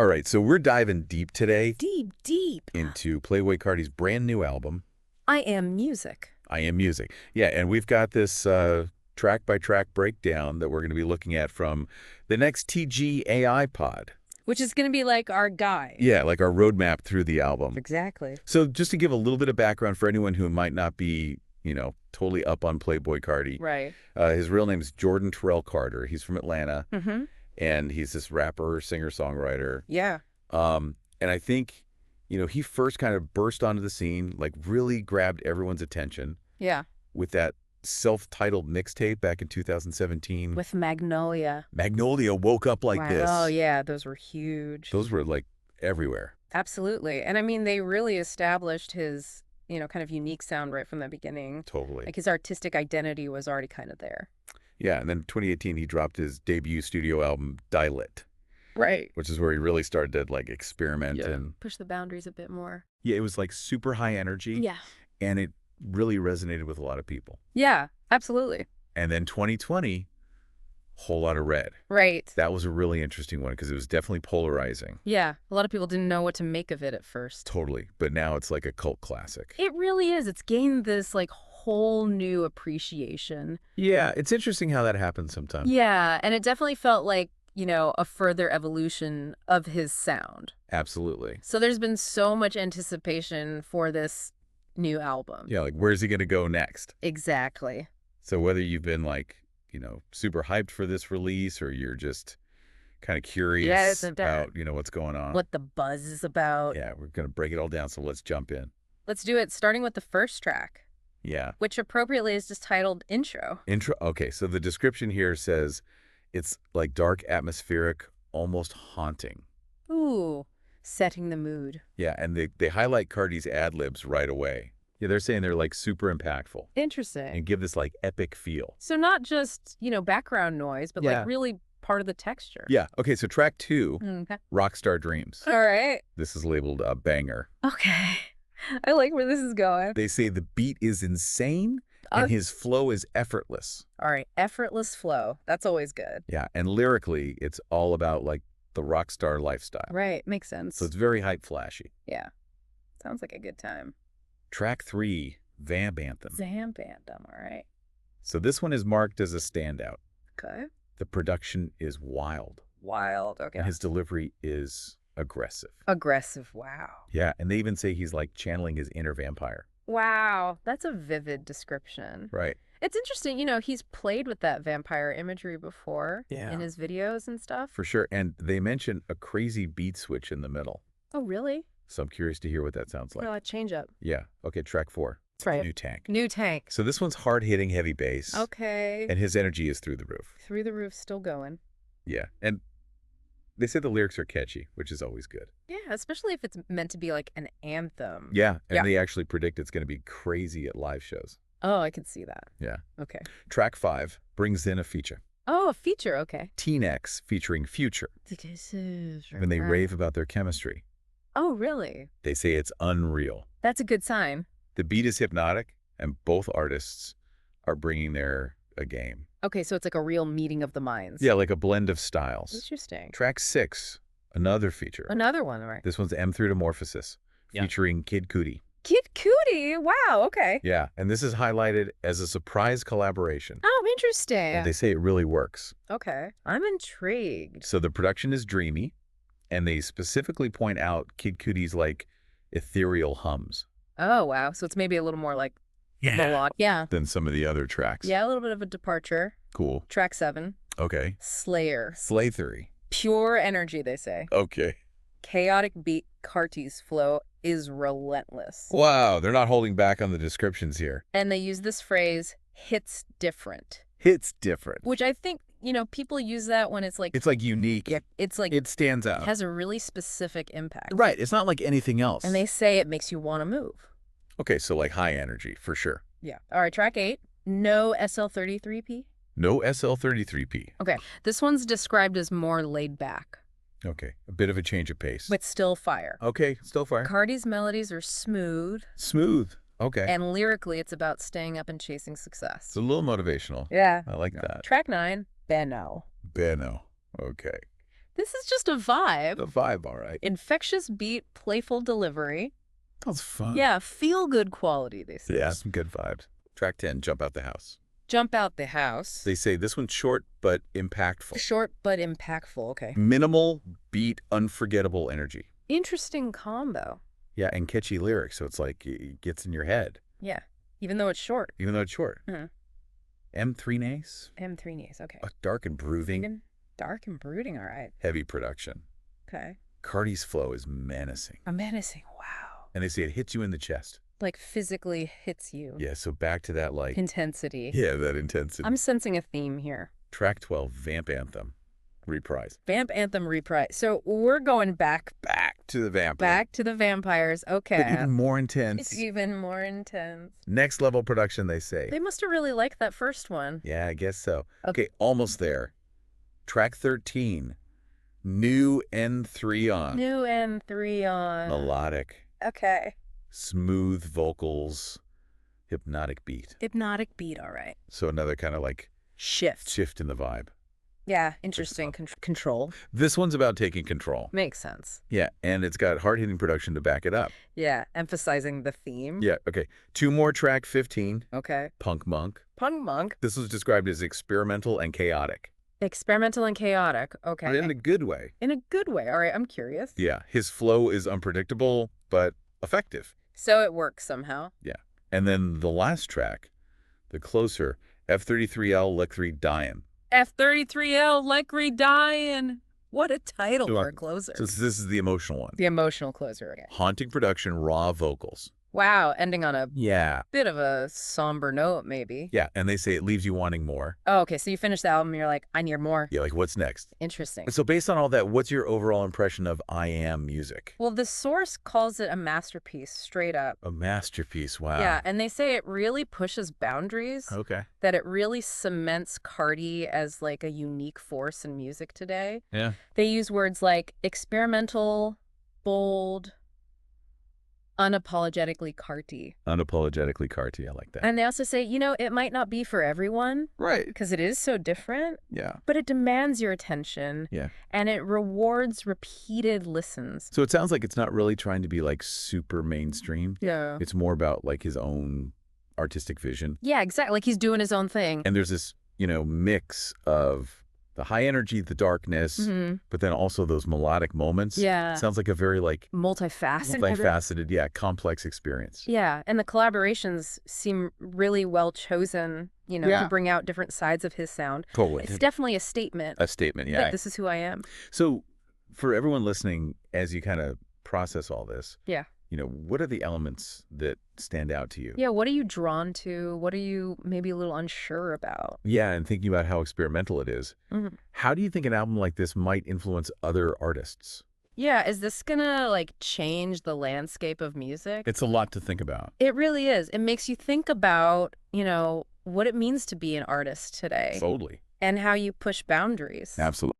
All right, so we're diving deep today. Deep. Into Playboi Carti's brand new album, IAmMusic. IAmMusic. Yeah, and we've got this track-by-track breakdown that we're going to be looking at from the NEXTGENai AI pod. Which is going to be like our guide. Yeah, like our roadmap through the album. Exactly. So just to give a little bit of background for anyone who might not be, totally up on Playboi Carti. Right. His real name is Jordan Terrell Carter. He's from Atlanta. Mm-hmm. And he's this rapper, singer-songwriter. Yeah. And I think, he first kind of burst onto the scene, like really grabbed everyone's attention. Yeah. With that self-titled mixtape back in 2017. With Magnolia. Magnolia woke up like this. Oh, yeah. Those were huge. Those were like everywhere. Absolutely. And I mean, they really established his, kind of unique sound right from the beginning. Totally. Like his artistic identity was already kind of there. Yeah. And then in 2018, he dropped his debut studio album, Dilit. Right. Which is where he really started to like experiment and push the boundaries a bit more. Yeah, it was like super high energy. Yeah. And it really resonated with a lot of people. Yeah, absolutely. And then 2020, whole lot of red. Right. That was a really interesting one because it was definitely polarizing. Yeah, a lot of people didn't know what to make of it at first. Totally. But now it's like a cult classic. It really is. It's gained this like whole new appreciation. Yeah, it's interesting how that happens sometimes. Yeah, and it definitely felt like, a further evolution of his sound. Absolutely. So there's been so much anticipation for this new album. Yeah, like where's he going to go next? Exactly. So whether you've been like, super hyped for this release or you're just kind of curious about, what's going on. What the buzz is about. Yeah, we're going to break it all down, so let's jump in. Let's do it, starting with the first track. Yeah. Which appropriately is just titled Intro. Intro. Okay, so the description here says it's like dark, atmospheric, almost haunting. Ooh, setting the mood. Yeah, and they highlight Carti's ad-libs right away. Yeah, they're saying they're like super impactful. Interesting. And give this like epic feel. So not just, background noise, but like really part of the texture. Yeah. Okay, so track 2, Rockstar Dreams. All right. This is labeled a banger. Okay. I like where this is going. They say the beat is insane and his flow is effortless. All right. Effortless flow. That's always good. Yeah. And lyrically, it's all about like the rock star lifestyle. Right. Makes sense. So it's very hype flashy. Yeah. Sounds like a good time. Track 3, Vamp Anthem. Vamp Anthem. All right. So this one is marked as a standout. Okay. The production is wild. Wild. Okay. And his delivery is aggressive. Aggressive. Wow. Yeah. And they even say he's like channeling his inner vampire. Wow. That's a vivid description. Right. It's interesting, he's played with that vampire imagery before in his videos and stuff. For sure. And they mention a crazy beat switch in the middle. Oh, really? So I'm curious to hear what that sounds like. No, a change up. Yeah. Okay, track 4. That's right. New Tank. New Tank. So this one's hard-hitting heavy bass. Okay. And his energy is through the roof. Through the roof, still going. Yeah. And they say the lyrics are catchy, which is always good. Yeah, especially if it's meant to be like an anthem. Yeah. And they actually predict it's going to be crazy at live shows. Oh, I can see that. Yeah. Okay. Track 5 brings in a feature. Oh, a feature. Okay. T-Nex featuring Future. When they rave about their chemistry. Oh, really? They say it's unreal. That's a good sign. The beat is hypnotic, and both artists are bringing their A game. Okay, so it's like a real meeting of the minds. Yeah, like a blend of styles. Interesting. Track 6, another feature. Another one, all right. This one's M through Metamorphosis, featuring Kid Cudi. Kid Cudi? Wow, okay. Yeah, and this is highlighted as a surprise collaboration. Oh, interesting. And they say it really works. Okay, I'm intrigued. So the production is dreamy, and they specifically point out Kid Cudi's like ethereal hums. Oh, wow. So it's maybe a little more like melodic. Yeah. Than some of the other tracks. Yeah, a little bit of a departure. Cool. Track 7. Okay. Slayer. Slay Theory. Pure energy, they say. Okay. Chaotic beat. Carti's flow is relentless. Wow, they're not holding back on the descriptions here. And they use this phrase, hits different. Hits different. Which I think, people use that when it's like... It's like unique. Yeah, it's like... It stands out. It has a really specific impact. Right, it's not like anything else. And they say it makes you want to move. Okay, so like high energy, for sure. Yeah. All right, track 8. No SL33P? No SL33P. Okay, this one's described as more laid back. Okay, a bit of a change of pace. But still fire. Okay, still fire. Carti's melodies are smooth. Smooth. Okay. And lyrically, it's about staying up and chasing success. It's a little motivational. Yeah. I like that. Track 9, Benno. Benno. Okay. This is just a vibe. The vibe, all right. Infectious beat, playful delivery. That's fun. Yeah, feel-good quality, they say. Yeah, some good vibes. Track 10, Jump Out the House. Jump out the house. They say this one's short but impactful. Short but impactful, okay. Minimal, beat, unforgettable energy. Interesting combo. Yeah, and catchy lyrics, so it's like it gets in your head. Yeah, even though it's short. Even though it's short. M3 M3 Nays, okay. Dark and brooding. Even dark and brooding, all right. Heavy production. Okay. Carti's flow is menacing. A menacing, wow. And they say it hits you in the chest. Like physically hits you. Yeah, so back to that like... Intensity. Yeah, that intensity. I'm sensing a theme here. Track 12, Vamp Anthem. Reprise. Vamp Anthem reprise. So we're going back to the vampire. back to the vampires. Okay. But even more intense. It's even more intense. Next level production, they say. They must have really liked that first one. Yeah, I guess so. Okay, almost there. Track 13, New N3 on. New N3 on. Melodic. Okay. Smooth vocals. Hypnotic beat. Hypnotic beat, all right. So another kind of like Shift in the vibe. Yeah, interesting. Control. This one's about taking control. Makes sense. Yeah, and it's got hard-hitting production to back it up. Yeah, emphasizing the theme. Yeah, okay. Two more, track 15. Okay. Punk Monk. Punk Monk. This was described as experimental and chaotic. Experimental and chaotic. Okay. In a good way. In a good way. All right, I'm curious. Yeah, his flow is unpredictable, but effective. So it works somehow. Yeah. And then the last track, the closer, F33L Lick 3 Dyin'. F33L Leckery Dying. What a title for a closer. So this is the emotional one. The emotional closer, okay. Haunting production, raw vocals. Wow, ending on a bit of a somber note, maybe. Yeah, and they say it leaves you wanting more. Oh, okay, so you finish the album, and you're like, I need more. Yeah, like what's next? Interesting. So based on all that, what's your overall impression of IAmMusic? Well, the source calls it a masterpiece, straight up. A masterpiece, wow. Yeah, and they say it really pushes boundaries. Okay. That it really cements Carti as like a unique force in music today. Yeah. They use words like experimental, bold, unapologetically Carti. Unapologetically Carti, I like that. And they also say, you know, it might not be for everyone. Right. Because it is so different. Yeah. But it demands your attention. Yeah. And it rewards repeated listens. So it sounds like it's not really trying to be like super mainstream. Yeah. It's more about like his own artistic vision. Yeah, exactly. Like he's doing his own thing. And there's this, you know, mix of the high energy, the darkness, but then also those melodic moments. Yeah. Sounds like a very like multifaceted, yeah, complex experience. Yeah, and the collaborations seem really well chosen, you know, to bring out different sides of his sound. Totally. It's definitely a statement. A statement, yeah. That this is who I am. So for everyone listening, as you kind of process all this, yeah, you know, what are the elements that stand out to you? Yeah, what are you drawn to? What are you maybe a little unsure about? Yeah, and thinking about how experimental it is. How do you think an album like this might influence other artists? Yeah, is this gonna like change the landscape of music? It's a lot to think about. It really is. It makes you think about, you know, what it means to be an artist today. Totally. And how you push boundaries. Absolutely.